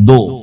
2.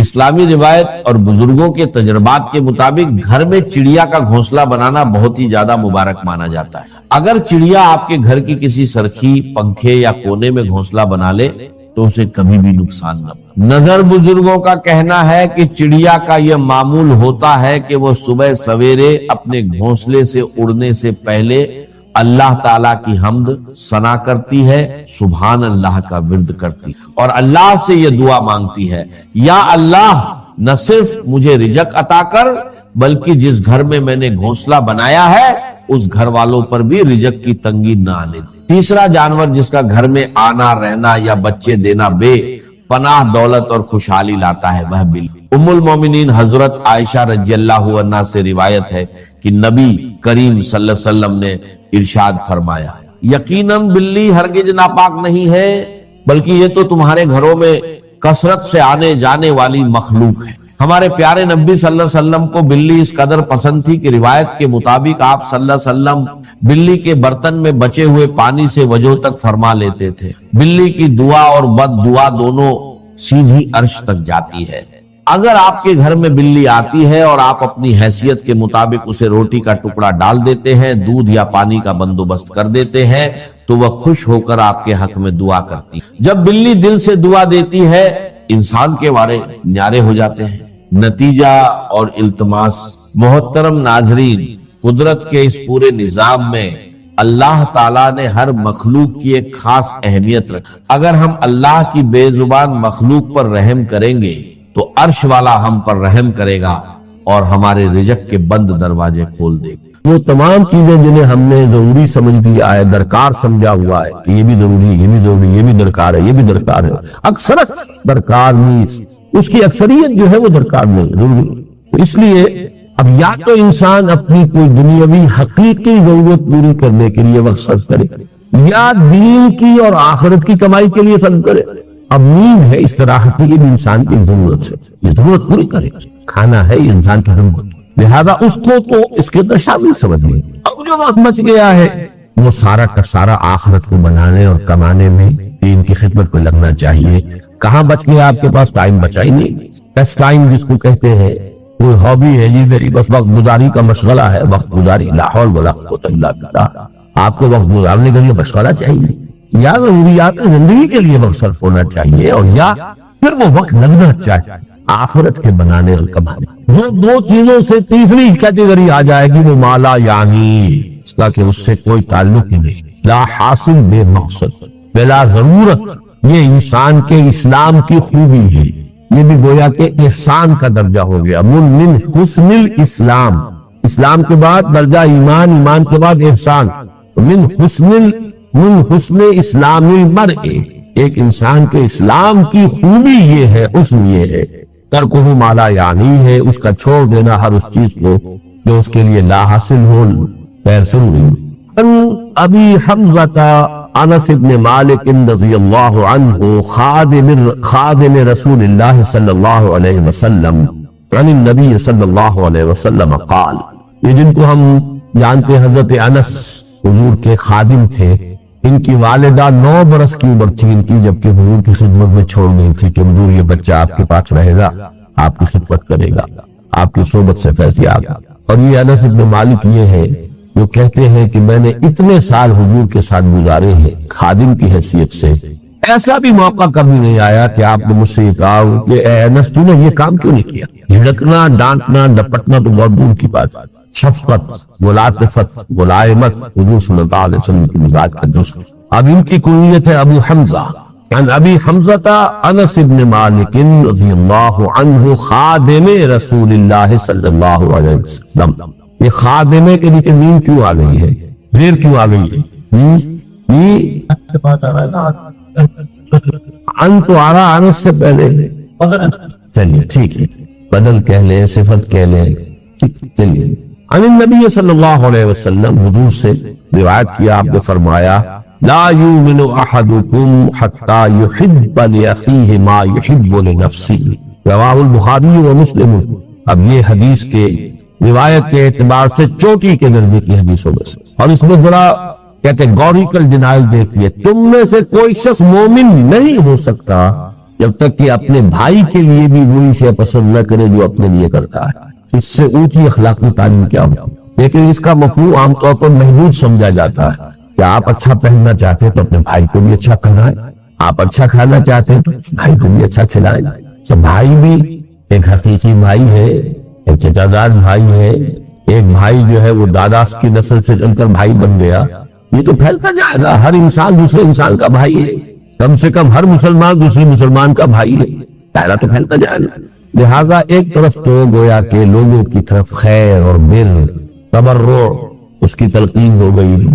اسلامی روایت اور بزرگوں کے تجربات کے مطابق گھر میں چڑیا کا گھونسلہ بنانا بہت ہی زیادہ مبارک مانا جاتا ہے۔ اگر چڑیا آپ کے گھر کی کسی سرخی، پنکھے یا کونے میں گھونسلہ بنا لے تو اسے کبھی بھی نقصان نہ ہو۔ نظر بزرگوں کا کہنا ہے کہ چڑیا کا یہ معمول ہوتا ہے کہ وہ صبح سویرے اپنے گھونسلے سے اڑنے سے پہلے اللہ تعالیٰ کی حمد ثنا کرتی ہے، سبحان اللہ کا ورد کرتی اور اللہ سے یہ دعا مانگتی ہے، یا اللہ نہ صرف مجھے رزق عطا کر بلکہ جس گھر میں نے گھونسلہ بنایا ہے اس گھر والوں پر بھی رزق کی تنگی نہ آنے دے۔ تیسرا جانور جس کا گھر میں آنا رہنا یا بچے دینا بے پناہ دولت اور خوشحالی لاتا ہے وہ بلی۔ ام المومنین حضرت عائشہ رضی اللہ عنہا سے روایت ہے کہ نبی کریم صلی اللہ علیہ وسلم نے ارشاد فرمایا، یقیناً بلی ہرگز ناپاک نہیں ہے بلکہ یہ تو تمہارے گھروں میں کثرت سے آنے جانے والی مخلوق ہے۔ ہمارے پیارے نبی صلی اللہ علیہ وسلم کو بلی اس قدر پسند تھی کہ روایت کے مطابق آپ صلی اللہ علیہ وسلم بلی کے برتن میں بچے ہوئے پانی سے وضو تک فرما لیتے تھے۔ بلی کی دعا اور بد دعا دونوں سیدھی عرش تک جاتی ہے۔ اگر آپ کے گھر میں بلی آتی ہے اور آپ اپنی حیثیت کے مطابق اسے روٹی کا ٹکڑا ڈال دیتے ہیں، دودھ یا پانی کا بندوبست کر دیتے ہیں تو وہ خوش ہو کر آپ کے حق میں دعا کرتی۔ جب بلی دل سے دعا دیتی ہے انسان کے وارے نیارے ہو جاتے ہیں۔ نتیجہ اور التماس، محترم ناظرین، قدرت کے اس پورے نظام میں اللہ تعالیٰ نے ہر مخلوق کی ایک خاص اہمیت رکھی۔ اگر ہم اللہ کی بے زبان مخلوق پر رحم کریں گے تو عرش والا ہم پر رحم کرے گا اور ہمارے رزق کے بند دروازے کھول دے گا۔ وہ تمام چیزیں جنہیں ہم نے ضروری سمجھ لیا ہے، درکار سمجھا ہوا ہے کہ یہ بھی ضروری، یہ بھی ضروری، یہ بھی درکار ہے، یہ بھی درکار ہے، اکثرت درکار نہیں، اس کی اکثریت جو ہے وہ درکار نہیں ضروری۔ اس لیے اب یا تو انسان اپنی کوئی دنیاوی حقیقی ضرورت پوری کرنے کے لیے وقت صرف کرے یا دین کی اور آخرت کی کمائی کے لیے صرف کرے۔ اب نیند ہے استراحت کی، یہ بھی انسان کی ضرورت ہے، یہ ضرورت پوری کرے۔ کھانا ہے یہ انسان کی ضرورت، لہذا اس کو تو اس کے اندر شامل سمجھیے۔ اب جو وقت بچ گیا ہے وہ سارا کا سارا آخرت کو بنانے اور کمانے میں دین کی خدمت کو لگنا چاہیے۔ کہاں بچ گیا آپ کے پاس؟ ٹائم بچا ہی نہیں۔ بس ٹائم جس کو کہتے ہیں، کوئی ہابی ہے جی میری، بس وقت گزاری کا مشغلہ ہے، وقت گزاری، لا حول ولا قوت الا باللہ۔ آپ کو وقت گزارنے کے لیے مشغلہ چاہیے، یا ضروریات زندگی کے لیے وقت صرف ہونا چاہیے، اور یا پھر وہ وقت لگنا چاہیے آخرت کے بنانے اور کمانے۔ جو دو چیزوں سے تیسری کیٹیگری آ جائے گی وہ مالا یعنی، اس کا کہ اس سے کوئی تعلق ہی نہیں، لا حاصل بے مقصد بلا ضرورت، یہ انسان کے اسلام کی خوبی ہے۔ یہ بھی گویا کہ احسان کا درجہ ہو گیا، من حسن الاسلام، اسلام کے بعد درجہ ایمان، ایمان کے بعد احسان، من حسن اسلام المرء، ایک انسان کے اسلام کی خوبی یہ ہے، حسن یہ ہے، ترکہ ما لا یعنی ہے، اس کا چھوڑ دینا ہر اس چیز کو جو اس کے لیے لا حاصل ہو، غیر ضروری۔ ابی حمزہ انس بن مالک رضی اللہ عنہ خادم رسول اللہ صلی اللہ علیہ وسلم عن النبی صلی اللہ علیہ وسلم قال، یہ جن کو ہم جانتے ہیں حضرت انس حضور کے خادم تھے، ان کی والدہ 9 برس کی عمر تھی ان کی جبکہ حضور کی خدمت میں چھوڑ گئی تھی کہ حضور یہ بچہ آپ کے پاس رہے گا، آپ کی خدمت کرے گا، آپ کی صحبت سے فیض یاب۔ اور یہ انس بن مالک یہ ہے جو کہتے ہیں کہ میں نے اتنے سال حضور کے ساتھ گزارے ہیں خادم کی حیثیت سے، ایسا بھی موقع کبھی نہیں آیا کہ آپ نے مجھ سے یہ کہا کہ اے انس تو نے یہ کام کیوں نہیں کیا۔ جھڑکنا، ڈانٹنا، ڈپٹنا تو بہت دور کی بات، شفقت، ملاطفت، ملائمت حضور صلی اللہ علیہ وسلم کی مزاج کا جزو۔ اب ان کی کنیت ہے ابو حمزہ، عن ابی حمزہ انس بن مالک رضی اللہ عنہ خادم رسول اللہ صلی اللہ علیہ وسلم۔ یہ خادمے کے نیچے میم کیوں آ گئی ہے، زیر کیوں آ گئی ہے؟ ان تو آ رہا انس سے پہلے، چلیے ٹھیک ہے، بدل کہہ لیں، صفت کہہ لیں، چلیے۔ عن النبی صلی اللہ علیہ وسلم، حضور سے روایت کیا، آپ نے فرمایا لا یؤمن احدکم حتی یحب لأخیہ ما یحب لنفسہ، رواہ البخاری و مسلم۔ اب یہ حدیث کے روایت کے اعتبار سے چوٹی کے درجے کی حدیثوں میں سے، اور اس میں ذرا کیٹیگوریکل ڈینائل دیکھیے، تم میں سے کوئی شخص مومن نہیں ہو سکتا جب تک کہ اپنے بھائی کے لیے بھی وہی شے پسند نہ کرے جو اپنے لیے کرتا ہے۔ اس سے اونچی اخلاقی تعلیم کیا ہو؟ لیکن اس کا مفہوم عام طور پر محدود سمجھا جاتا ہے کہ آپ اچھا پہننا چاہتے ہیں تو اپنے بھائی کو بھی اچھا پہنائیں، آپ اچھا کھانا چاہتے ہیں تو بھائی کو بھی اچھا کھلائیں۔ تو بھائی بھی ایک حقیقی بھائی ہے، ایک چچا زاد بھائی ہے، ایک بھائی جو ہے وہ دادا کی نسل سے چل کر بھائی بن گیا، یہ تو پھیلتا جائے گا۔ ہر انسان دوسرے انسان کا بھائی ہے، کم سے کم ہر مسلمان دوسرے مسلمان کا بھائی ہے، دائرہ تو پھیلتا جائے گا۔ لہذا ایک طرف تو گویا کہ لوگوں کی طرف خیر اور بر تبرع اس کی تلقین ہو گئی،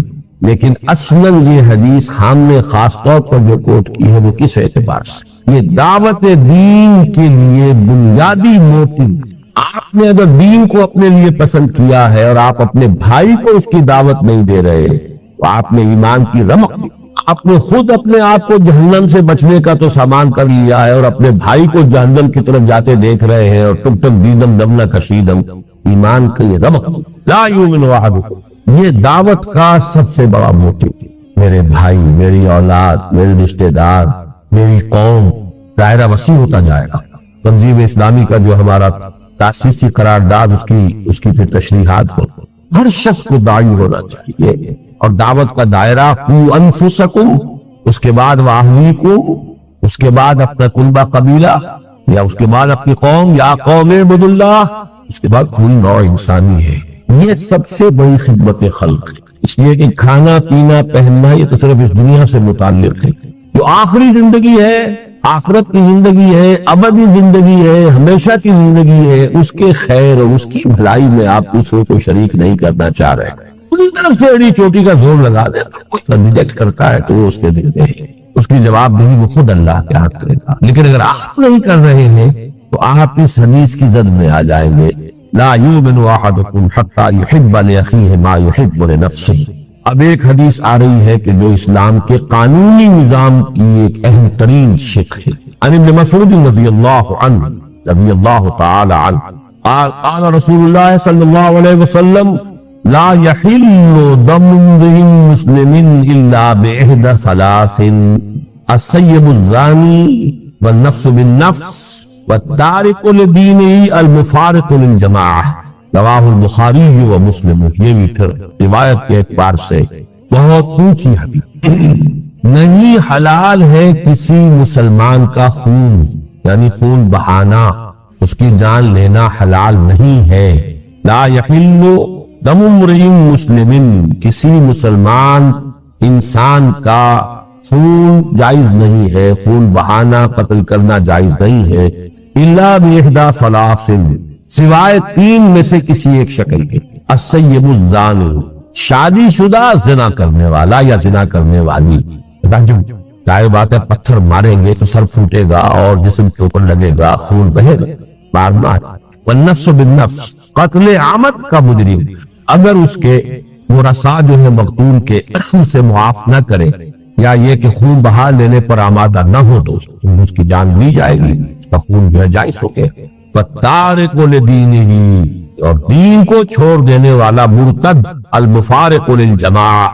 لیکن اصلاً یہ حدیث ہم نے خاص طور پر جو کوٹ کی ہے وہ کس اعتبار سے؟ یہ دعوت دین کے لیے بنیادی موٹو۔ آپ نے اگر دین کو اپنے لیے پسند کیا ہے اور آپ اپنے بھائی کو اس کی دعوت نہیں دے رہے تو آپ نے ایمان کی رمق دی، آپ نے خود اپنے آپ کو جہنم سے بچنے کا تو سامان کر لیا ہے اور اپنے بھائی کو جہنم کی طرف جاتے دیکھ رہے ہیں، اور تم تک دیدم دمنا کشیدم، ایمان کا یہ رمق لا یؤمن احدکم، یہ دعوت کا سب سے بڑا موٹو۔ میرے بھائی، میری اولاد، میرے رشتہ دار، میری قوم، دائرہ وسیع ہوتا جائے گا۔ تنظیم اسلامی کا جو ہمارا تاسیسی قرارداد اس کی پھر تشریحات ہو، ہر شخص کو داعی ہونا چاہیے، اور دعوت کا دائرہ قو انفسکم، اس کے بعد واہلیکم، اس کے بعد اپنا کنبہ قبیلہ، یا اس کے بعد اپنی قوم، یا قوم اعبدوا اللہ، اس کے بعد کوئی نوع انسانی ہے۔ یہ سب سے بڑی خدمت خلق ہے، اس لیے کہ کھانا پینا پہننا یہ تو صرف اس دنیا سے متعلق ہے۔ جو آخری زندگی ہے، آخرت کی زندگی ہے، ابدی زندگی ہے، ہمیشہ کی زندگی ہے، اس کے خیر اور اس کی بھلائی میں آپ دوسروں کو شریک نہیں کرنا چاہ رہے، پوری طرف سے ایڑی چوٹی کا زور لگا دے، کوئی ریجیکٹ کرتا ہے تو وہ اس کے دل میں ہے، اس کی جواب دہی وہ خود اللہ کے ہاتھ کرے گا۔ لیکن اگر آپ نہیں کر رہے ہیں تو آپ اس حدیث کی زد میں آ جائیں گے، لا یؤمن احدکم حتی یحب لاخیہ ما یحب لنفسہ۔ اب ایک حدیث آ رہی ہے کہ جو اسلام کے قانونی نظام کی ایک اہم ترین شق ہے۔ عن ابن مسعود رضی اللہ عنہ رضی اللہ تعالی عنہ قال رسول اللہ صلی اللہ علیہ وسلم لا يحل دم امرئ مسلم الا باحدى ثلاث السيب الزاني والنفس بالنفس والتارك لدينه المفارق للجماعة، رواہ البخاری و مسلم۔ یہ بھی پھر روایت کے اعتبار سے بہت اونچی حدیث۔ نہیں حلال ہے کسی مسلمان کا خون، یعنی خون بہانا، اس کی جان لینا حلال نہیں ہے۔ لا یحل دم امرئ مسلم، کسی مسلمان انسان کا خون جائز نہیں ہے، خون بہانا، قتل کرنا جائز نہیں ہے، الا باحدى ثلاث، سوائے تین میں سے کسی ایک شکل کے۔ السیب الزانی، شادی شدہ زنا کرنے والا یا زنا کرنے والی، رجم، ظاہر بات ہے پتھر ماریں گے تو سر پھوٹے گا اور جسم کے اوپر لگے گا، خون بہے گا، بار بار۔ والنفس بالنفس، قتل عامد کا مجرم اگر اس کے ورثاء جو ہے مقتول کے سے معاف نہ کرے، یا یہ کہ خون بہا لینے پر آمادہ نہ ہو تو اس کی جان لی جائے گی، اس کا خون جو ہے جائز ہو گیا۔ فَالتَّارِقُ لِدِينِهِ، اور دین کو چھوڑ دینے والا مرتد، المفارق للجماع،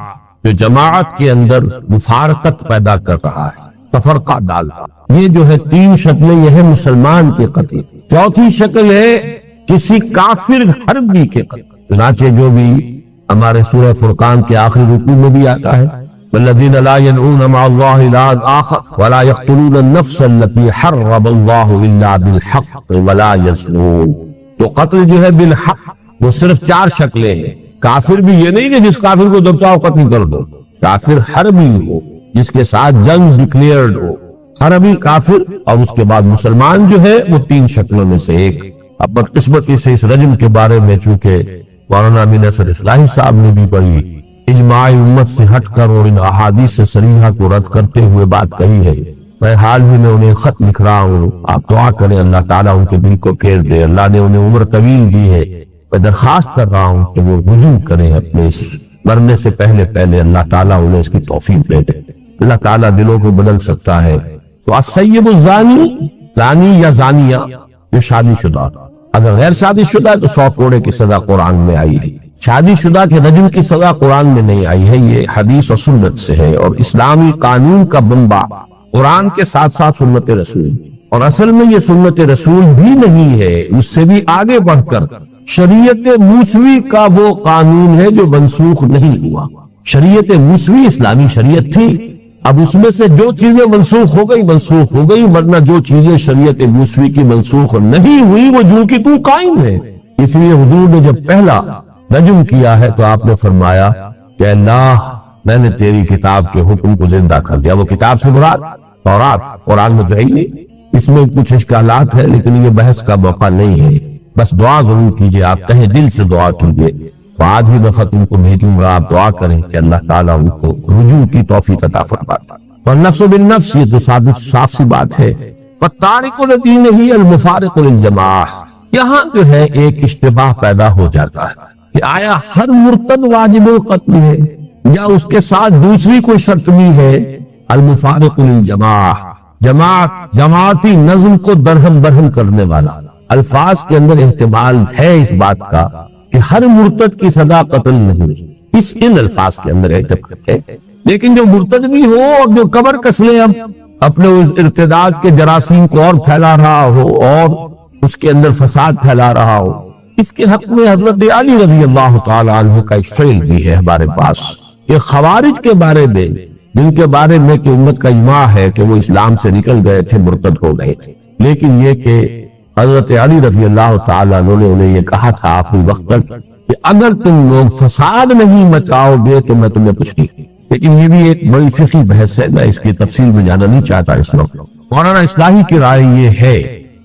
جو جماعت کے اندر مفارقت پیدا کر رہا ہے، تفرقہ ڈالتا۔ یہ جو ہے تین شکلیں یہ ہے مسلمان کے قتل۔ چوتھی شکل ہے کسی کافر حربی کے قتل، چنانچہ جو بھی ہمارے سورہ فرقان کے آخری رکوع میں بھی آتا ہے، والذین لا يدعون مع الله إلها آخر ولا يقتلون النفس التي حرم الله إلا بالحق ولا يزنون۔ تو قتل جو ہے بالحق وہ صرف چار شکلیں ہیں۔ کافر بھی یہ نہیں کہ جس کافر کو دبتاؤ قتل کر دو، کافر حربی ہو جس کے ساتھ جنگ ڈکلیئرڈ ہو، حربی کافر، اور اس کے بعد مسلمان جو ہے وہ تین شکلوں میں سے ایک۔ اب بدقسمتی سے اس رجم کے بارے میں چونکہ مولانا امین نصر اصلاحی صاحب نے بھی پڑھی، اجماع امت سے ہٹ کر اور ان احادیث صریحہ کو رد کرتے ہوئے بات کہی ہے، میں حال ہی میں انہیں خط لکھ رہا ہوں، آپ دعا کریں اللہ تعالیٰ ان کے دل کو پھیر دے، اللہ نے انہیں عمر طویل دی ہے، میں درخواست کر رہا ہوں کہ وہ رجوع کریں اپنے اس مرنے سے پہلے اللہ تعالیٰ انہیں اس کی توفیق دے دے، اللہ تعالیٰ دلوں کو بدل سکتا ہے۔ تو السیب الزانی، زانی یا زانیہ جو شادی شدہ، اگر غیر شادی شدہ ہے تو 100 کوڑے کی سزا قرآن میں آئی ہے، شادی شدہ کے رجم کی سزا قرآن میں نہیں آئی ہے، یہ حدیث و سنت سے ہے، اور اسلامی قانون کا بنبع قرآن کے ساتھ ساتھ سنت رسول، اور اصل میں یہ سنت رسول بھی نہیں ہے، اس سے بھی آگے بڑھ کر شریعت موسوی کا وہ قانون ہے جو منسوخ نہیں ہوا۔ شریعت موسوی اسلامی شریعت تھی، اب اس میں سے جو چیزیں منسوخ ہو گئی، ورنہ جو چیزیں شریعت موسوی کی منسوخ نہیں ہوئی وہ جو کی تو قائم ہے۔ اس لیے حضور نے جب پہلا نجم کیا ہے تو آپ نے فرمایا کہ اللہ میں نے تیری کتاب کے حکم کو زندہ کر دیا۔ وہ کتاب سے مراد تورات، قرآن میں تو ہے ہی نہیں، اس میں کچھ اشکالات ہے لیکن یہ بحث کا موقع نہیں ہے، بس دعا ضرور کیجئے، آپ تہہ دل سے دعا کیجئے، تو آج ہی میں خط ان کو بھیجوں گا، آپ دعا کریں کہ اللہ تعالیٰ ان کو رجوع کی توفیق عطا فرمائے۔ اور نفس بالنفس، یہ تو صاف سی بات ہے، فالتارک لدینہ المفارق للجماعہ، یہاں جو ہے ایک اشتباہ پیدا ہو جاتا ہے کہ آیا ہر مرتد واجب القتل ہے یا اس کے ساتھ دوسری کوئی شرط بھی ہے؟ المفارق للجماعہ، جماعتی نظم کو درہم برہم کرنے والا۔ الفاظ کے اندر احتمال ہے اس بات کا کہ ہر مرتد کی سزا قتل نہیں، ان الفاظ کے اندر احتمال ہے، لیکن جو مرتد بھی ہو اور جو قبر کس لے اب اپنے اس ارتداد کے جراثیم کو اور پھیلا رہا ہو اور اس کے اندر فساد پھیلا رہا ہو، اس کے حق میں حضرت علی رضی اللہ تعالی عنہ کا ایک فعل بھی ہے ہمارے پاس، کہ خوارج کے بارے میں، جن کے بارے میں کہ امت کا اجماع ہے کہ وہ اسلام سے نکل گئے تھے، مرتد ہو گئے تھے، لیکن یہ کہ حضرت علی رضی اللہ تعالیٰ عنہ نے انہیں یہ کہا تھا آخری وقت تک کہ اگر تم لوگ فساد نہیں مچاؤ گے تو میں تمہیں کچھ نہیں۔ لیکن یہ بھی ایک بڑی فقہی بحث ہے، میں اس کی تفصیل میں جانا نہیں چاہتا اس وقت۔ مولانا اصلاحی کی رائے یہ ہے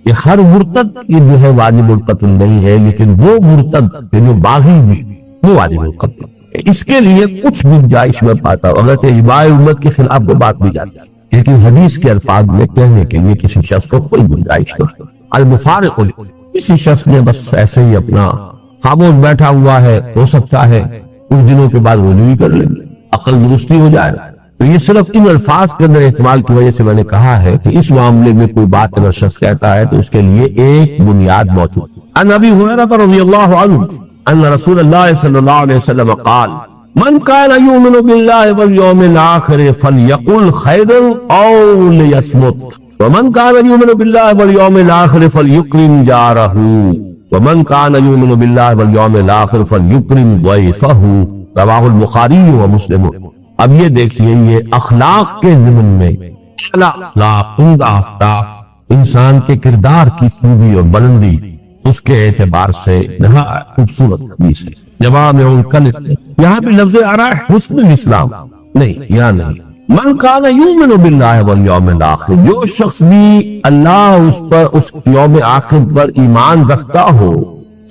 کہ ہر مرتد کی جو ہے واجب القتل نہیں ہے، لیکن وہ مرتد جو باغی بھی وہ واجب القتل، اس کے لیے کچھ گنجائش میں پاتا ہوں، اگرچہ اجماع امت کے خلاف وہ بات بھی جاتی ہے، لیکن حدیث کے الفاظ میں کہنے کے لیے کسی شخص کو کوئی گنجائش نہیں۔ المفارق، کسی شخص نے بس ایسے ہی اپنا خاموش بیٹھا ہوا ہے، ہو سکتا ہے کچھ دنوں کے بعد رجوع ہی کر لیں، عقل درستی ہو جائے، تو یہ صرف ان الفاظ کے اندر احتمال کی وجہ سے میں نے کہا ہے کہ اس معاملے میں کوئی بات اگر شخص کہتا ہے تو اس کے لیے ایک بنیاد موجود ہے۔ عن ابی ہریرہ رضی اللہ عنہ ان رسول اللہ صلی اللہ علیہ وسلم قال من كان يؤمن بالله واليوم الآخر فليقل خيرا أو ليصمت ومن كان يؤمن بالله واليوم الآخر فليكرم جاره ومن كان يؤمن بالله واليوم الآخر فليكرم ضيفه رواہ البخاری و مسلم۔ اب یہ دیکھیے، یہ اخلاق کے ضمن میں اخلاق عمدہ آفتاب انسان کے کردار کی خوبی اور بلندی، اس کے اعتبار سے نہایت خوبصورت حدیث ہے۔ جوامع الکلم، یہاں بھی لفظ آ رہا ہے حسن الاسلام، نہیں یہاں نہیں۔ من کان یؤمن باللہ والیوم الآخر، جو شخص بھی اللہ اس یوم آخر پر ایمان رکھتا ہو،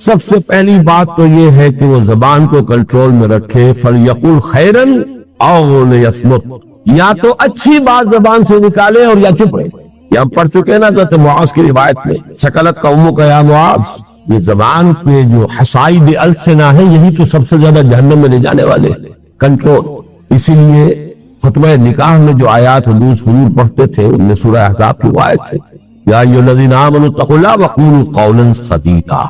سب سے پہلی بات تو یہ ہے کہ وہ زبان کو کنٹرول میں رکھے، فلیقل خیرا او لیصمت، یا تو اچھی بات زبان سے نکالے اور یا چپ رہے۔ یہ ہم پڑھ چکے نا تو معاذ کی روایت میں، سکلت قومک یا معاذ، یہ زبان کے جو حصائد السنہ ہیں یہی تو سب سے زیادہ جہنم میں لے جانے والے، کنٹرول۔ اسی لیے خطبہ نکاح میں جو آیات حضور پڑھتے تھے ان میں سورہ احزاب کی آیت ہے، یا ایھا الذین آمنوا اتقوا اللہ وقولوا قولا سدیدا،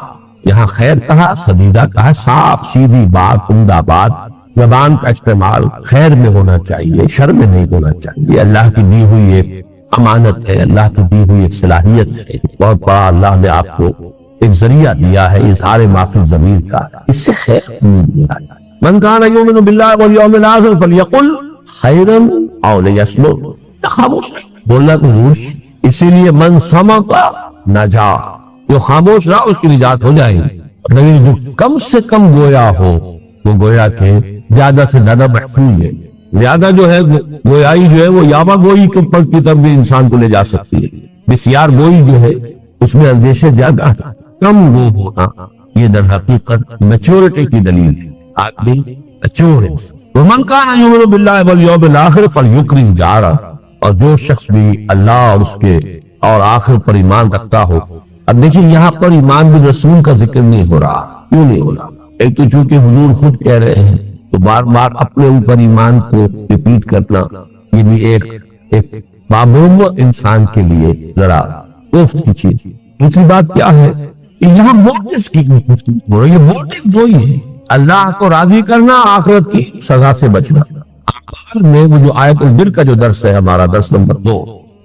یہاں خیر کہا، سدیدہ کہا، صاف سیدھی بات، عمدہ بات، زبان کا استعمال خیر میں ہونا چاہیے، شر میں نہیں ہونا چاہیے۔ اللہ کی دی ہوئی ایک امانت ہے، اللہ کی دی ہوئی ایک صلاحیت ہے، بہت بڑا اللہ نے آپ کو ایک ذریعہ دیا ہے اظہار ما فی الضمیر کا، اس سے خیر دیا۔ من کان یؤمن باللہ والیوم الآخر فلیقل خیرا او لیصمت، خاموش بولنا تو ضروری، اسی لیے من صمت نجا، جو خاموش رہا اس کی نجات ہو جائے گی، لیکن جو کم سے کم گویا ہو وہ گویا کہ زیادہ سے زیادہ محفوظ ہے۔ زیادہ جو ہے گویائی جو ہے وہ یاما گوئی کے پر کی طرف بھی انسان کو لے جا سکتی ہے، بسیار گوئی جو ہے اس میں اندیشے زیادہ ہے، کم گو ہونا یہ در حقیقت میچورٹی کی دلیل ہے، آدمی میچور ہے۔ ومن کان یؤمن باللہ والیوم الآخر فلیکرم جارہ، اور جو شخص بھی اللہ اور اس کے اور آخر پر ایمان رکھتا ہو۔ اب دیکھیں یہاں پر ایمان بالرسول کا ذکر نہیں ہو رہا، کیوں نہیں ہو رہا؟ ایک تو چونکہ حضور خود کہہ رہے ہیں تو بار بار اپنے اوپر ایمان کو ریپیٹ کرنا یہ بھی ایک بامومت انسان کے لیے ذرا خوف کی چیز۔ دوسری بات کیا ہے کہ یہاں موٹیوز کی ہو رہی ہے، موٹیو وہی ہے، اللہ کو راضی کرنا، آخرت کی سزا سے بچنا۔ میں وہ جو آیت البر کا جو درس ہے ہمارا درس نمبر 2،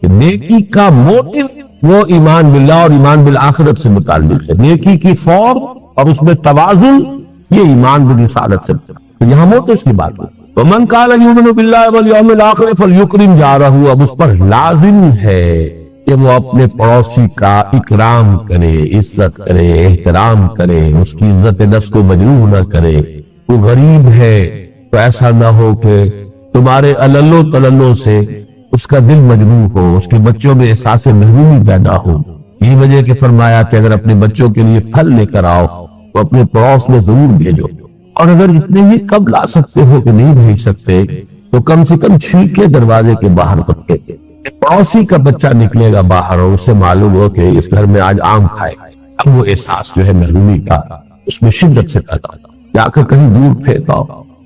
کہ نیکی کا موٹو وہ ایمان باللہ اور ایمان بالآخرت سے متعلق ہے، نیکی کی فارم اور اس میں توازن یہ ایمان بالرسالت سے، تو یہاں موٹو اس کی بات ہے۔ وَمَنْ كَانَ يُؤْمِنُ بِاللَّهِ وَالْيَوْمِ الْآخِرِ فَلْيُكْرِمْ جَارَهُ، اب اس پر لازم ہے کہ وہ اپنے پڑوسی کا اکرام کرے، عزت کرے، احترام کرے، اس کی عزت نفس کو مجروح نہ کرے۔ وہ غریب ہے تو ایسا نہ ہو کہ تمہارے عللو تللو سے اس کا دل مجروح ہو، اس کے بچوں میں احساس محرومی پیدا ہو۔ یہ وجہ کہ فرمایا کہ اگر اپنے بچوں کے لیے پھل لے کر آؤ تو اپنے پڑوس میں ضرور بھیجو، اور اگر اتنے ہی کم لا سکتے ہو کہ نہیں بھیج سکتے تو کم سے کم چھلکے دروازے کے باہر رکھے، پڑوسی کا بچہ نکلے گا باہر اور اسے معلوم ہو کہ اس گھر میں آج آم کھائے، اب وہ احساس جو ہے محرومی کا اس میں شدت سے پیدا ہوتا، جا کر کہیں دور پھینکا۔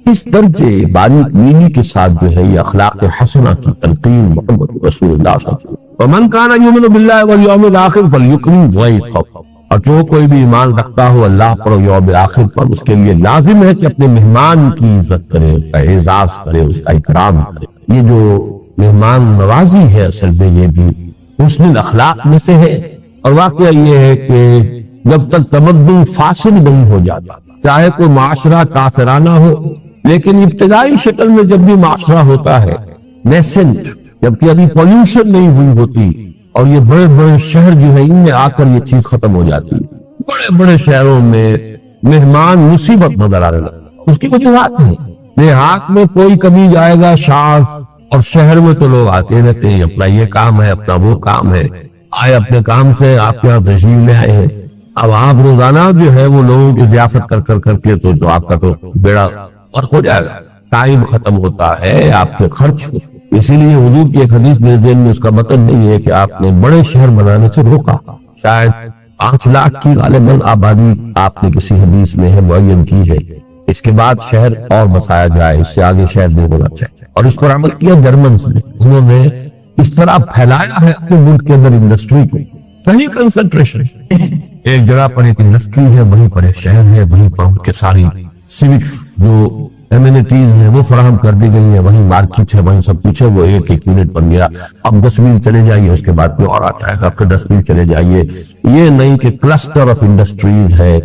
اس درجے باریک بینی کے ساتھ جو ہے یہ اخلاق حسنہ کی تلقین محمد رسول اللہ صلی اللہ علیہ وسلم۔ وَمَنْ كَانَ يُؤْمِنُ بِاللَّهِ وَالْيَوْمِ الْآخِرِ فَلْيُكْرِمْ ضَيْفَهُ، اور جو کوئی بھی ایمان رکھتا ہو اللہ پر اور یوم آخر پر، اس کے لیے لازم ہے کہ اپنے مہمان کی عزت کرے، اس کا اعزاز کرے، اس کا اکرام کرے۔ یہ جو مہمان نوازی ہے اصل میں یہ بھی حسن الاخلاق میں سے ہے، اور واقعہ یہ ہے کہ جب تک تمدن فاسد نہیں ہو جاتا، چاہے کوئی معاشرہ کافرانہ ہو، لیکن ابتدائی شکل میں جب بھی معاشرہ ہوتا ہے نیسنٹ، جبکہ ابھی پولیوشن نہیں ہوئی ہوتی، اور یہ بڑے بڑے شہر جو ہے ان میں آ کر یہ چیز ختم ہو جاتی ہے، بڑے بڑے شہروں میں مہمان مصیبت نظر آنے لگتا، اس کی وجوہات ہیں۔ دیہات میں کوئی کبھی جائے گا شاذ، اور شہر میں تو لوگ آتے رہتے ہیں، اپنا یہ کام ہے، اپنا وہ کام ہے، آئے اپنے کام سے آپ کے یہاں تشریف لے آئے ہیں، اب آپ روزانہ جو ہے وہ لوگوں کی ضیافت کر کر کے تو آپ کا تو بیڑا فرق ہو جائے گا، ٹائم ختم ہوتا ہے، آپ کے خرچ۔ اسی لیے حضور کی ایک حدیث میرے ذہن میں اس کا مطلب نہیں ہے کہ آپ نے بڑے شہر بنانے سے روکا، شاید 5 لاکھ کی غالباً آبادی آپ نے کسی حدیث میں ہے معین کی ہے، اس کے بعد شہر اور بسایا جائے، اس سے آگے شہر نہیں ہونا چاہیے، اور اس پر عمل کیا جرمنز نے، انہوں نے اس طرح پھیلایا ہے اپنے ملک کے اندر انڈسٹری کو، کہیں کنسنٹریشن، ایک جگہ پر ایک انڈسٹری ہے، وہیں پر ایک شہر ہے، وہیں پر ان کے ساری سیوکس جو ایمینٹیز ہیں وہ فراہم کر دی گئی ہیں، وہیں مارکیٹ ہے، وہیں سب کچھ ہے، وہ ایک یونٹ بن گیا۔ اب 10 میل چلے جائیے، اس کے بعد کوئی اور آتا ہے، اب 10 میل چلے جائیے، یہ نہیں کہ کلسٹر آف انڈسٹریز ہے،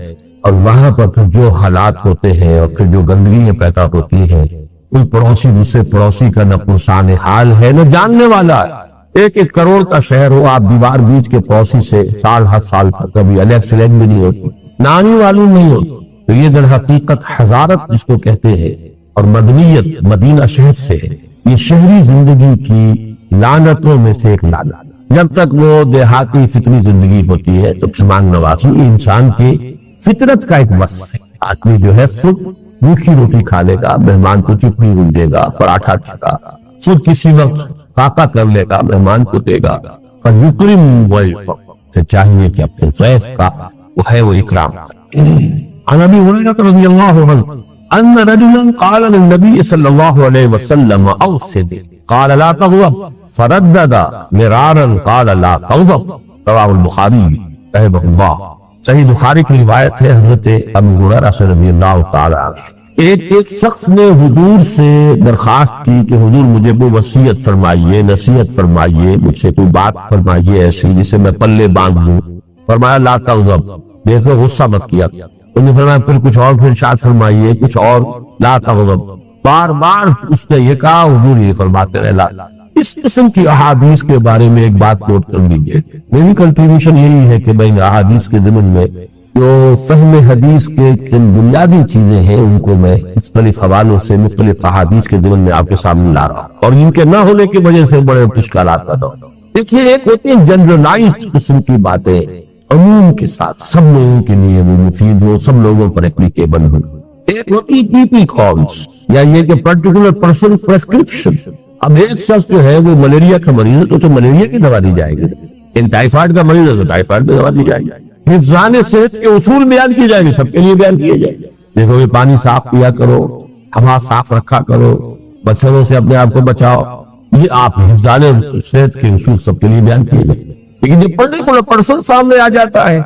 اور وہاں پر پھر جو حالات ہوتے ہیں اور پھر جو گندگیاں پیدا ہوتی ہیں، کوئی پڑوسی دوسرے پڑوسی کا نہ پرسان حال ہے نہ جاننے والا ہے۔ 1-1 کروڑ کا شہر ہو، آپ دیوار بیچ کے پڑوسی سے سال ہر سال پر کبھی الگ سلیگ بھی نہیں ہوتی، نانی معلوم نہیں ہوتی، تو یہ در حقیقت حضارت جس کو کہتے ہیں اور مدنیت مدینہ شہر سے ہے، یہ شہری زندگی کی لعنتوں میں سے ایک لعنت۔ جب تک وہ دیہاتی فطری زندگی ہوتی ہے تو مہمان نوازی انسان کے فطرت کا ایک وصف ہے۔ آدمی جو ہے خود بھوکی روٹی کھا لے گا، مہمان کو چٹنی گونجے گا، پراٹھا دے گا، خود کسی وقت فاقہ کر لے گا، مہمان کو دے گا، فَيُكْرِمْ ضَيْفَهُ، چاہیے کہ اپنے ضیف کا وہ ہے وہ اکرام۔ عن ابی ہریرہ رضی اللہ عنہ ان رجلا قال للنبي صلی اللہ علیہ وسلم اوصد قال لا تغضب فردد مرارا قال لا تغضب، رواه البخاری رحمہ اللہ۔ صحیح بخاری کی روایت ہے حضرت ابو ہریرہ رضی اللہ تعالی عنہ، ایک شخص نے حضور سے درخواست کی کہ حضور مجھے کوئی وصیت فرمائیے، نصیحت فرمائیے، مجھ سے کوئی بات فرمائیے ایسی جسے میں پلے باندھ لوں۔ فرمایا لا تغضب، دیکھو غصہ مت کیا۔ انہوں نے فرمایا پھر کچھ اور پھر ارشاد فرمائیے، کچھ اور، لا تغضب، بار بار اس نے یہ کہا، حضور یہ فرماتے رہے لا۔ اس قسم کی احادیث کے بارے میں ایک بات نوٹ کر لیجیے، میری کنٹریبیوشن یہی ہے کہ میں احادیث کے ضمن میں جو فہم حدیث کے جن بنیادی چیزیں ہیں ان کو میں مختلف حوالوں سے مختلف احادیث کے ضمن میں آپ کے سامنے لا رہا ہوں، اور ان کے نہ ہونے کی وجہ سے بڑے اشکالات پیدا ہوتے ہیں۔ دیکھیے، ایک ہوتی ہے جنرلائزڈ قسم کی باتیں، عموم کے ساتھ سب لوگوں کے لیے وہ مفید ہو، سب لوگوں پر اپلیکیبل ہو۔ ایک ہوتی ٹی پی کالز، یا یہ کہ پرٹیکولر پرسن پرسکرپشن۔ اب ایک شخص جو ہے وہ ملیریا کا مریض ہے تو ملیریا کی دوا دی جائے گی، ایک ٹائیفائڈ کا مریض ہے تو ٹائیفائڈ کی دوا دی جائے گی۔ حفظان صحت کے اصول بیان کیے جائیں گے، سب کے لیے بیان کیے جائیں گے۔ دیکھو کہ پانی صاف پیا کرو، ہوا صاف رکھا کرو، مچھروں سے اپنے آپ کو بچاؤ، یہ آپ حفظان صحت کے اصول سب کے لیے بیان کیے جائیں گے۔ لیکن جب پرٹیکولر پرسن سامنے آ جاتا ہے،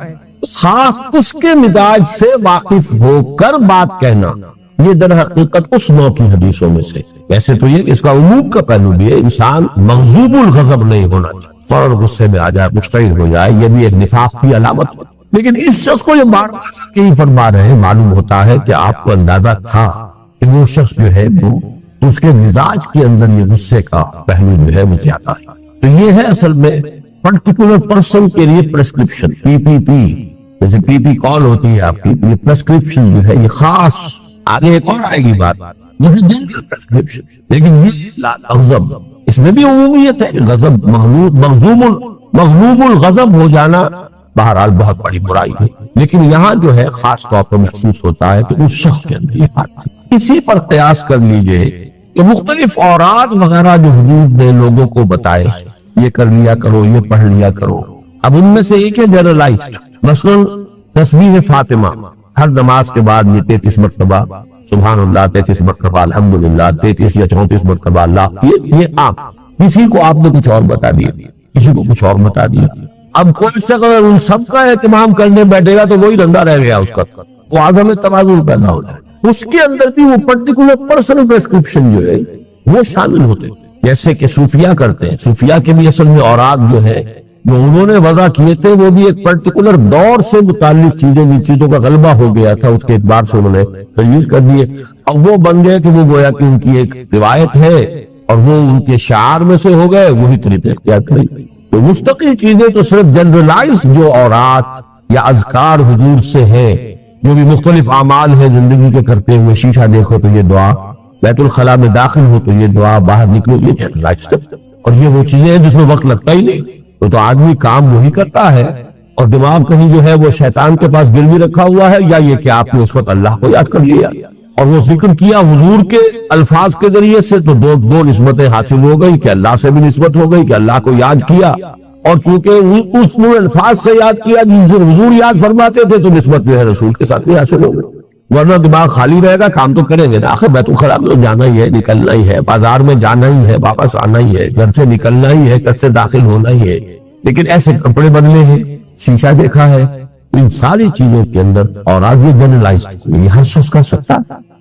خاص اس کے مزاج سے واقف ہو کر بات کہنا، یہ در حقیقت اس نوع کی حدیثوں میں سے، ویسے تو یہ کہ اس کا عموم کا پہلو بھی ہے، انسان مغضوب الغضب نہیں ہونا چاہیے، فوراً غصے میں آ جائے، مشتعل ہو جائے، یہ بھی ایک نفاق کی علامت ہے۔ لیکن اس شخص کو یہ بار بار یہی فرما رہے ہیں، معلوم ہوتا ہے کہ آپ کو اندازہ تھا کہ وہ شخص جو ہے وہ اس کے مزاج کے اندر یہ غصے کا پہلو جو ہے وہ زیادہ ہے۔ تو یہ ہے اصل میں پرٹیکولر پرسن کے لیے پرسکرپشن، PPP، جیسے PP کال ہوتی ہے آپ کی، یہ پرسکرپشن جو ہے یہ خاص، آگے ایک اور آئے گی بات، یہ ہے جنرل پرسکرپشن، لیکن یہ لا تغضب، اس میں بھی عمومیت ہے، غضب مغلوب الغضب ہو جانا بہرحال بہت بڑی برائی ہے، لیکن یہاں جو ہے خاص طور پر محسوس ہوتا ہے کہ اس شخص کے اندر یہ بات ہے۔ اسی پر قیاس کر لیجئے کہ مختلف اوراد وغیرہ جو حضور نے لوگوں کو بتائے، یہ کر لیا کرو، یہ پڑھ لیا کرو، اب ان میں سے ایک ہے جنرلائزڈ، مثلا تسبیح فاطمہ، ہر نماز کے بعد یہ 33 مرتبہ سبحان اللہ، 33 مرتبہ الحمدللہ، 33 یا 34 مرتبہ اللہ، یہ عام، کسی کو آپ نے کچھ اور بتا دیا، کسی کو کچھ اور بتا دیا۔ اب کوئی شخص اگر ان سب کا اہتمام کرنے بیٹھے گا تو وہی دھندا رہ گیا اس کا، وہ آگے میں توازن پیدا ہو جائے۔ اس کے اندر بھی وہ پرٹیکولر پرسنل پرسکرپشن جو ہے وہ شامل ہوتے ہیں، جیسے کہ صوفیہ کرتے ہیں۔ صوفیہ کے بھی اصل میں اوراد جو ہے جو انہوں نے وضع کیے تھے وہ بھی ایک پرٹیکولر دور سے متعلق چیزیں، جن چیزوں کا غلبہ ہو گیا تھا اس کے اعتبار سے انہوں نے تجویز کر دیے، اب وہ بن گئے کہ وہ گویا کہ ان کی ایک روایت ہے اور وہ ان کے شعار میں سے ہو گئے، وہی طریقے اختیار کریں۔ تو مستقل چیزیں تو صرف جنرلائز جو اورات یا اذکار حضور سے ہیں، جو بھی مختلف اعمال ہیں زندگی کے کرتے ہوئے، شیشہ دیکھو تو یہ دعا، بیت الخلاء میں داخل ہو تو یہ دعا، باہر نکلو یہ جنرلائز، اور یہ وہ چیزیں ہیں جس میں وقت لگتا ہی نہیں، تو آدمی کام وہی کرتا ہے اور دماغ کہیں جو ہے وہ شیطان کے پاس گروی رکھا ہوا ہے، یا یہ کہ آپ نے اس وقت اللہ کو یاد کر لیا اور وہ ذکر کیا حضور کے الفاظ کے ذریعے سے، تو دو نسبتیں حاصل ہو گئی کہ اللہ سے بھی نسبت ہو گئی کہ اللہ کو یاد کیا، اور چونکہ اس نے الفاظ سے یاد کیا جن سے حضور یاد فرماتے تھے تو نسبت جو ہے رسول کے ساتھ بھی حاصل ہو گئی۔ ورنہ دماغ خالی رہے گا، کام تو کریں گے نا، آخر بیت الخلاء میں جانا ہی ہے، نکلنا ہی ہے، بازار میں جانا ہی ہے، واپس آنا ہی ہے، گھر سے نکلنا ہی ہے، گھر سے داخل ہونا ہی ہے، لیکن ایسے کپڑے بدلے ہیں، شیشہ دیکھا ہے، ان ساری چیزوں کے اندر، اور آج یہ جنرلائزڈ یہ ہر شخص کر سکتا،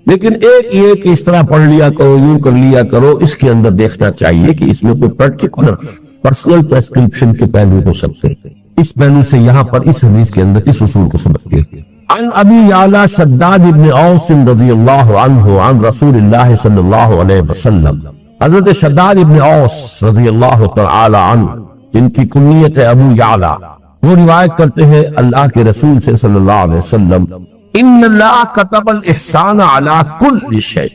لیکن ایک یہ کہ اس طرح پڑھ لیا کرو، یوں کر لیا کرو، اس کے اندر دیکھنا چاہیے کہ اس میں کوئی پرٹیکولر پرسنل پریسکرپشن کے پہلو ہو سکتے ہیں۔ اس پہلو سے یہاں پر اس حدیث کے اندر اس اصول کو سمجھتے ہیں۔ عن ابی یعلا شداد ابن اوس رضی اللہ عنہ عن رسول اللہ صلی اللہ علیہ وسلم، حضرت شداد ابن اوس رضی اللہ تعالی عنہ جن کی کنیت ہے ابو یعلا، وہ روایت کرتے ہیں اللہ کے رسول سے صلی اللہ علیہ وسلم، ان اللہ کتب الاحسان علی کل شیء،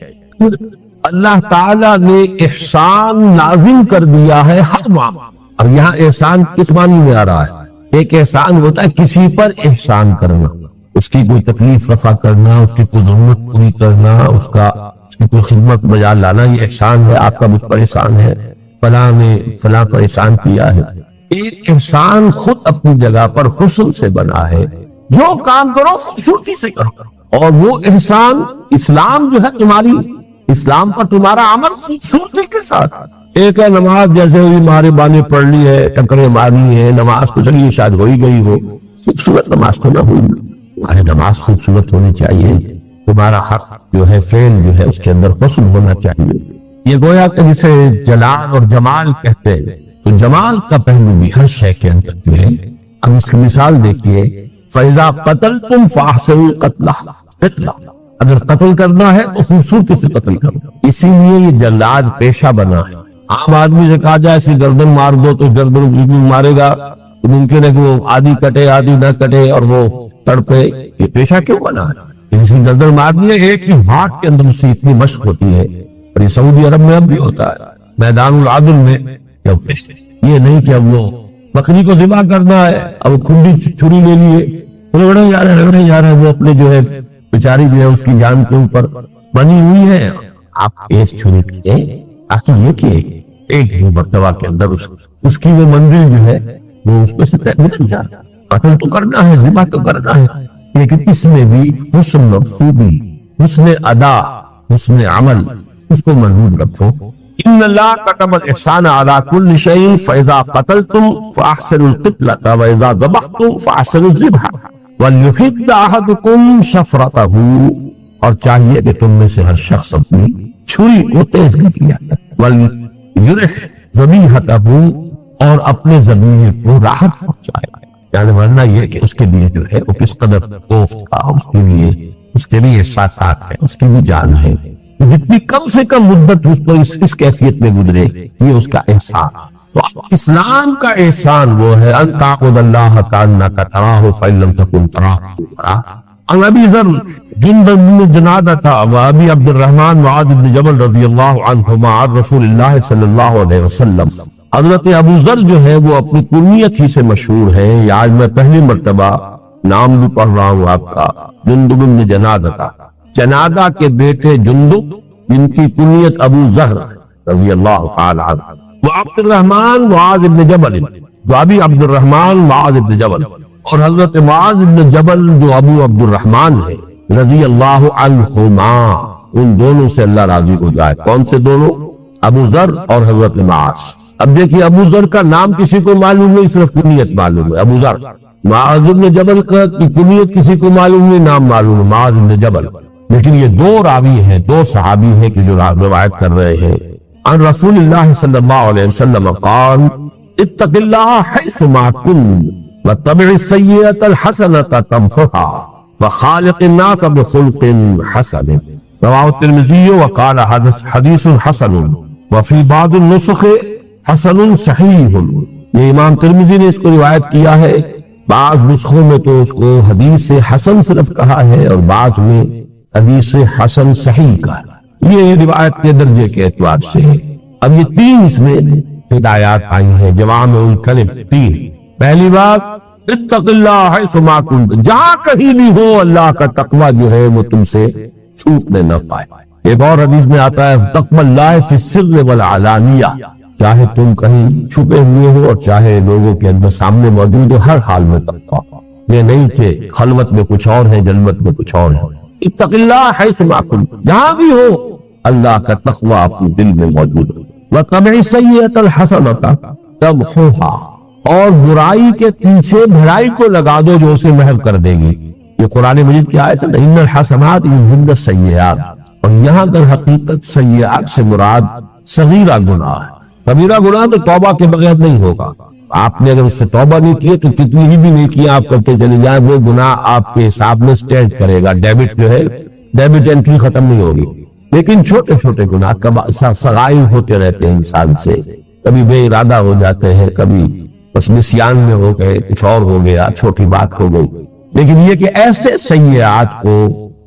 اللہ تعالیٰ نے احسان لازم کر دیا ہے ہر معاملے۔ اور یہاں احسان کس معنی میں آ رہا ہے؟ ایک احسان ہوتا ہے کسی پر احسان کرنا، اس کی کوئی تکلیف رفع کرنا، اس کی کوئی ضرورت پوری کرنا، اس کی کوئی خدمت بجا لانا، یہ احسان ہے، آپ کا مجھ پر احسان ہے، فلاں نے فلاں پر احسان کیا ہے۔ ایک احسان خود اپنی جگہ پر حسن سے بنا ہے، جو کام کرو خوبصورتی سے کرو، اور وہ احسان اسلام جو ہے تمہاری، اسلام پر تمہارا عمل خوبصورتی کے ساتھ۔ ایک ہے نماز جیسے ہوئی مارے بانے پڑھ لی ہے، ٹکریں مارنی ہے، نماز تو چلیے شاید ہو ہی گئی ہو، خوبصورت نماز تو نہ ہوئی، تمہاری نماز خوبصورت ہونی چاہیے، تمہارا حق جو ہے فعل جو ہے اس کے اندر حسن ہونا چاہیے۔ یہ گویا کہ جسے جلال اور جمال کہتے ہیں، تو جمال کا پہلو بھی ہر شے کے اندر جو ہے۔ اب اس کی مثال دیکھیے، فَإِذَا قَتَلْتُمْ فَأَحْسِنُوا الْقَتْلَ، اگر قتل کرنا ہے تو خوبصورتی سے قتل کرو، اسی لیے یہ جلاد پیشہ بنا ہے۔ عام آدمی سے کہا جائے اس کی گردن مار دو تو گردن مارے گا، تو ممکن ہے کہ وہ آدھی کٹے آدھی نہ کٹے اور وہ تڑپے، یہ پیشہ کیوں بنا ہے؟ اس کی گردن مارنی ہے، ایک ہی واٹ کے اندر اس سے اتنی مشق ہوتی ہے، اور یہ سعودی عرب میں اب بھی ہوتا ہے، میدان العدل میں۔ یہ نہیں کہ اب وہ بکری کو ذبح کرنا ہے، اب وہ کھنڈی چھری لے لیے، رگڑے جا رہے ہیں، وہ اپنے جو ہے بیچاری جو ہے اس کی جان کے اوپر بنی ہوئی ہے، آپ ایس چھری پیے آخر یہ کہ ایک ہی مرتبہ کے اندر اس کی وہ منزل جو ہے وہ اس میں سے نکل جائے۔ قتل تو کرنا ہے، ذبح تو کرنا ہے، لیکن اس میں بھی حسن و خوبی، حسن ادا، حسن عمل، اس کو محفوظ رکھو۔ ان اللہ کتب الاحسان علی کل شیء فاذا قتلتم فاحسنوا القتلۃ واذا ذبحتم فاحسنوا الذبح وليحد احدكم شفرته، اور چاہیے کہ تم میں سے ہر شخص اپنی چھری کو تیز کر لیا وَلْيُرِحْ ذَبِیحَتَهُ اور اپنے ذبیحے کو راحت پہنچائے، یعنی ورنہ یہ کہ اس کے لیے جو ہے وہ کس قدر خوف تھا، اس کے لیے احساسات ہے، اس کی بھی جان ہے، جتنی کم سے کم مدت اس کو اس کیفیت میں گزرے یہ اس کا احسان۔ تو اسلام کا احسان وہ ہے ان تعبد اللہ کانک تراہ فإن لم تکن تراہ تراہ۔ عن ابی ذر جندب بن جنادہ و ابی عبد الرحمن معاذ بن جبل رضی اللہ عنہما عن رسول اللہ صلی اللہ علیہ وسلم۔ حضرت ابو ذر جو ہے وہ اپنی کنیت ہی سے مشہور ہے، یہ آج میں پہلی مرتبہ نام بھی پڑھ رہا ہوں آپ کا، جندب بن جنادہ، جنادہ کے بیٹے جندب جن کی کنیت ابو ذر رضی اللہ تعالی عنہ، وہ عبد الرحمن معاذ بن جبل، جو ابی عبد الرحمن معاذ بن جبل، اور حضرت معاذ بن جبل جو ابو عبد الرحمن ہے رضی اللہ عنہما، ان دونوں سے اللہ راضی ہو جائے۔ کون سے دونوں؟ ابو ذر اور حضرت معاذ۔ اب دیکھیے ابو ذر کا نام کسی کو معلوم نہیں، صرف کنیت معلوم ہے ابو ذر۔ معاذ بن جبل کا کنیت کسی کو معلوم نہیں، نام معلوم ہے معاذ بن جبل۔ لیکن یہ دو راوی ہیں، دو صحابی ہیں کہ جو روایت کر رہے ہیں۔ عن رسول اللہ صلی اللہ علیہ وسلم قال اتق اللہ حیث ما کن واتبع السیئۃ الحسنۃ تمحها وخالق الناس بخلق حسن، رواه الترمذی وقال حدیث حسن وفی بعض النسخ حسن صحیح۔ یہ امام ترمذی نے اس کو روایت کیا ہے، بعض نسخوں میں تو اس کو حدیث حسن صرف کہا ہے اور بعض میں حدیث حسن صحیح کہا ہے۔ یہ روایت کے درجے کے اعتبار سے ہے۔ اب یہ تین اس میں ہدایات آئی ہیں، جوامع الکلم تین۔ پہلی بات اتق اللہ حیث ما کنت، جہاں کہیں بھی ہو اللہ کا تقوی جو ہے وہ تم سے چھوٹنے نہ پائے۔ ایک اور حدیث میں آتا ہے تقوی اللہ فی السر والعلانیہ، چاہے تم کہیں چھپے ہوئے ہو اور چاہے لوگوں کے اندر سامنے موجود ہو، ہر حال میں تقوی۔ یہ نہیں کہ خلوت میں کچھ اور ہے، جلوت میں کچھ اور ہے۔ اتق اللہ حیث ما کنت، جہاں بھی ہو اللہ کا تقوی اپنے دل میں موجود ہو۔ وَاتَّبِعِ السَّیِّئَۃَ الْحَسَنَۃَ تَمْحُوهَا، اور برائی کے پیچھے بھلائی کو لگا دو جو اسے محو کر دے گی۔ یہ قرآن مجید کی آیت ہے، ان الحسنات یذہبن السیئات، اور یہاں در حقیقت سیئات سے مراد صغیرہ گناہ ہے۔ کبیرہ گناہ تو توبہ کے بغیر نہیں ہوگا، آپ نے اگر اس سے توبہ نہیں کی تو کتنی ہی بھی نہیں کیا آپ کرتے چلے جائیں، وہ گناہ آپ کے حساب میں سٹینڈ کرے گا، ڈیبٹ جو ہے ڈیبٹ انٹری ختم نہیں ہوگی۔ لیکن چھوٹے چھوٹے گناہ صغائر ہوتے رہتے ہیں انسان سے، کبھی بے ارادہ ہو جاتے ہیں، کبھی بس نسیان میں ہو گئے، کچھ اور ہو گیا، چھوٹی بات ہو گئی۔ لیکن یہ کہ ایسے سیئات کو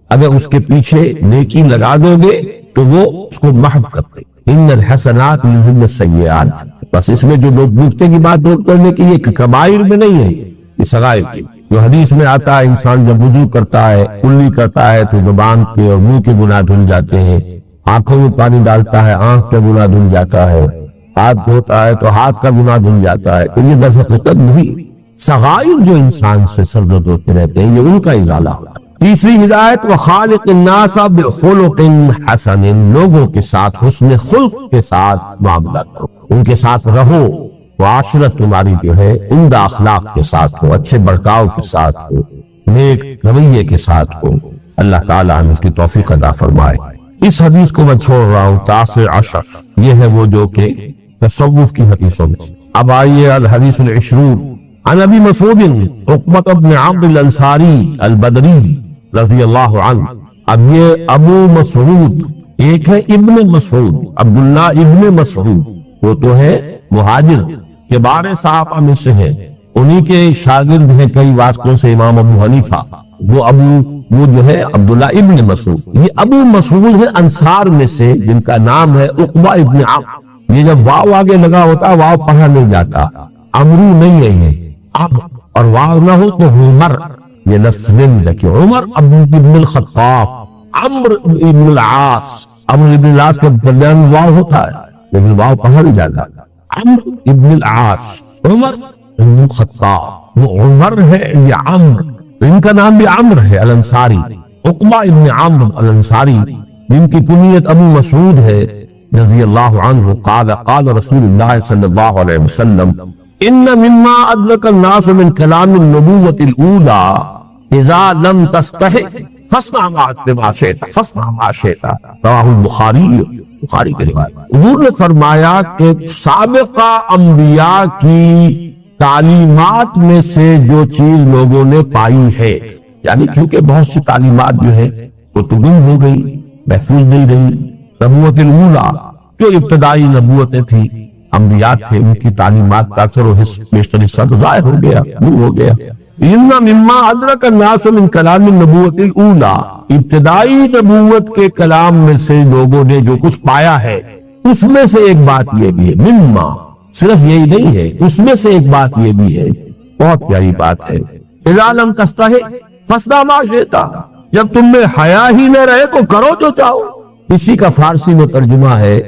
اگر اس کے پیچھے نیکی لگا دو گے تو وہ اس کو محو کرتے۔ ان الحسنات یذہبن السیئات، بس اس میں جو لوگ نکتے کی بات نوٹ کرنے کی، یہ کبائر میں نہیں ہے، یہ صغائر کی۔ جو حدیث میں آتا ہے انسان جب وضو کرتا ہے، کلی کرتا ہے تو زبان کے اور منہ کے گناہ دھل جاتے ہیں، آنکھوں میں پانی ڈالتا ہے آنکھ کا گناہ دھل جاتا ہے، ہاتھ دھوتا ہے تو ہاتھ کا گناہ دھل جاتا ہے۔ تو یہ در حقیقت نہیں، صغائر جو انسان سے سرزد ہوتے رہتے ہیں یہ ان کا ازالہ ہوتا ہے۔ تیسری ہدایت وخالق الناس بخلق حسن، لوگوں کے ساتھ حسن خلق کے ساتھ معاملہ کرو، ان کے ساتھ رہو، معاشرت تمہاری جو ہے عمدہ اخلاق کے ساتھ ہو، اچھے برتاؤ کے ساتھ ہو، نیک رویے کے ساتھ ہو۔ اللہ تعالیٰ ہم اس کی توفیق عطا فرمائے۔ اس حدیث کو میں چھوڑ رہا ہوں، 19 یہ ہے وہ جو کہ تصوف کی حدیثوں میں۔ اب آئیے الحدیث العشرون عن ابی مسعود عقبۃ بن عمرو الانصاری البدری رضی اللہ عنہ۔ اب یہ ابو مسعود ایک ہے ابن مسعود، عبداللہ ابن مسعود، وہ تو ہے مہاجر کے بارے صحابہ میں سے ہے، انہی کے شاگرد ہیں کئی واسطوں سے امام ابو حنیفہ، وہ جو ہے عبداللہ ابن مسعود۔ یہ ابو مسعود ہے انصار میں سے جن کا نام ہے عقبہ ابن عمرو۔ یہ جب واو آگے لگا ہوتا واو پڑھا نہیں جاتا، عمرو نہیں ہے یہ، اب اور واو نہ ہو تو عمر، یہ لفظ کہ عمر ابن الخطاب، عمرو ابن العاص، عمرو ابن العاص کے درمیان واو ہوتا ہے لیکن واو پڑھا نہیں جاتا، عمرو ابن العاص، عمر ابن الخطاب، وہ عمر ہے یہ عمر، ان کا نام بھی عمر ہے الانصاری، عقبہ ابن عمرو الانصاری جن کی کنیت ابو مسعود ہے رضی اللہ عنہ۔ قال قال رسول اللہ صلی اللہ علیہ وسلم ان مما ادرک الناس من کلام النبوۃ الاولى اذا لم تستحق فاصنع ما شئت فاصنع ما شئت، رواہ البخاری، بخاری کی روایت۔ حضور نے فرمایا کہ سابقہ انبیاء کی تعلیمات میں سے جو چیز لوگوں نے پائی ہے، یعنی چونکہ بہت سی تعلیمات جو ہے وہ تو گم ہو گئی، محفوظ نہیں رہی۔ نبوت الاولیٰ جو ابتدائی نبوتیں تھیں، انبیاء تھے، ان کی تعلیمات کا اکثر و بیشتر حصہ تو ضائع ہو گیا، گم ہو گیا۔ ان مما ادرک الناس من کلام النبوت الاولیٰ، ابتدائی نبوت کے کلام میں سے لوگوں نے جو کچھ پایا ہے، اس میں سے ایک بات یہ بھی ہے، مما صرف یہی نہیں ہے، اس میں سے ایک بات یہ بھی ہے، بہت پیاری بات ہے، اذا لم تستحی فاصنع ما شئت، جب تم میں حیا ہی نہ رہے تو کرو جو چاہو۔ اسی کا فارسی میں ترجمہ ہے،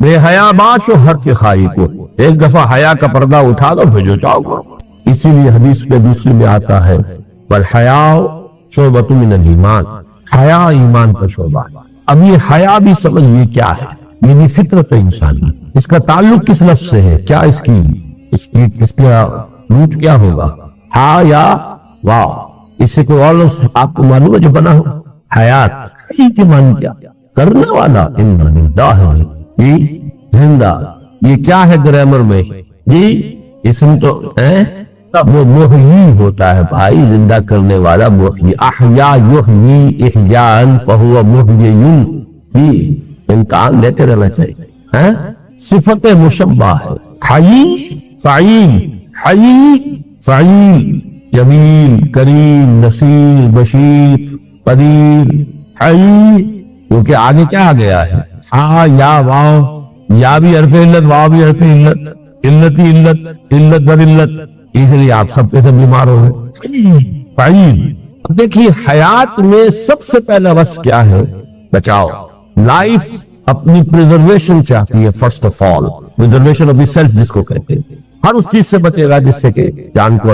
بے حیا باش و ہر کے خواہی کو، ایک دفعہ حیا کا پردہ اٹھا دو پھر جو چاہو کرو۔ اسی لیے حدیث میں دوسری میں آتا ہے والحیاء شعبۃ من الایمان، حیا ایمان کا شعبہ۔ اب یہ حیا بھی سمجھئے کیا ہے، یہ بھی فطرت انسانی، اس کا تعلق کس لفظ سے ہے، کیا اس کا روٹ کیا ہوگا، ہا یا واو، اس سے کوئی اور لفظ آپ کو معلوم ہے جو بنا ہو؟ حیات، حی کے معنی کیا، کرنے والا، یہ زندہ، یہ کیا ہے گرامر میں، یہ اسم تو وہ محیی ہوتا ہے بھائی، زندہ کرنے والا محیی، احیا یحیی احیاء فہو محیی، یہ امتحان لیتے رہنا چاہیے۔ صفت مشبہ ہے، حی فعیل، حی فعیل، جمیل، کریم، نصیر، بشیر، قدیر، حی، کیونکہ آگے کیا آ گیا ہے، ہاں یا واو، یا بھی حرف علت، واو بھی حرف علت، علت ہی علت، علت بد علت، اس لیے آپ سب کے سب بیمار ہو گئے۔ فعیل، دیکھیے حیات میں سب سے پہلا وصف کیا ہے، بچاؤ، لائف اپنی پریزرویشن چاہتی ہے، first of all preservation of the self جس کو کہتے ہیں، ہر اس چیز سے بچے گا جس سے کہ جان کو